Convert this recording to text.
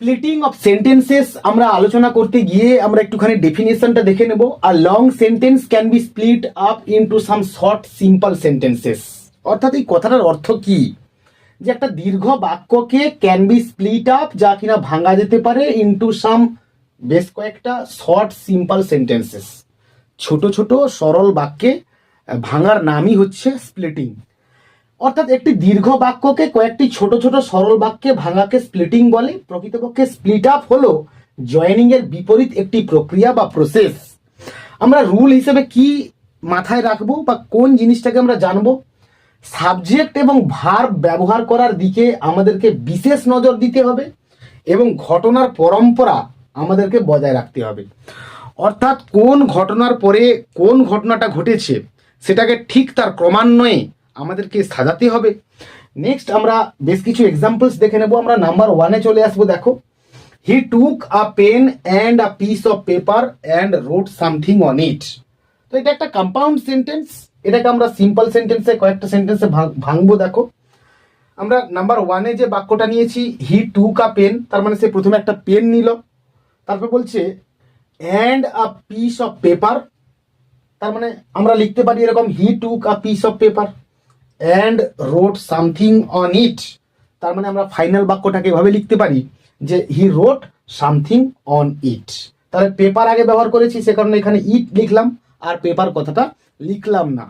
Splitting of sentences আমরা আলোচনা করতে গিয়ে আমরা একটুখানি ডেফিনেশনটা দেখে নেব। A long sentence can be split up into some short simple sentences. অর্থাৎ এই কথাটার অর্থ কি, যে একটা দীর্ঘ বাক্যকে ক্যান বি স্প্লিট আপ, যা কিনা ভাঙা যেতে পারে, ইনটু সাম বেশ কয়েকটা শর্ট সিম্পল সেন্টেন্সেস। ছোট ছোট সরল বাক্যে ভাঙার নামই হচ্ছে স্প্লিটিং। অর্থাৎ একটি দীর্ঘ বাক্যকে কয়েকটি ছোট ছোট সরল বাক্যে ভাঙাকে স্প্লিটিং বলে। প্রকৃতপক্ষে স্প্লিট আপ হলো জয়েনিং এর বিপরীত একটি প্রক্রিয়া বা প্রসেস। আমরা রুল হিসেবে কি মাথায় রাখবো বা কোন জিনিসটাকে আমরা জানবো, সাবজেক্ট এবং ভার্ব ব্যবহার করার দিকে আমাদেরকে বিশেষ নজর দিতে হবে এবং ঘটনার পরম্পরা আমাদেরকে বজায় রাখতে হবে। অর্থাৎ কোন ঘটনার পরে কোন ঘটনাটা ঘটেছে সেটাকে ঠিক তার ক্রমান্বয়ে আমাদেরকে সাজাতে হবে। নেক্সট আমরা বেশ কিছু এক্সাম্পলস দেখে নেব। আমরা নাম্বার 1-এ চলে আসবো। দেখো, he took a pen and a piece of paper and wrote something on it. তো এটা একটা কম্পাউন্ড সেন্টেন্স, এটাকে আমরা সিম্পল সেন্টেন্সে কয়েকটা সেন্টেন্সে ভাঙবো। দেখো, আমরা নাম্বার 1-এ যে বাক্যটা নিয়েছি, হি টুক আ পেন, তার মানে সে প্রথমে একটা পেন নিল, তারপর বলছে and a piece of paper, তার মানে আমরা লিখতে পারি এরকম, he took a piece of paper and wrote something on it. তার মানে আমরা ফাইনাল বাক্যটাকে এভাবে লিখতে পারি যে হি রোট সামথিং অন ইট। তাহলে পেপার আগে ব্যবহার করেছি, সে কারণে এখানে ইট লিখলাম আর পেপার কথাটা লিখলাম না।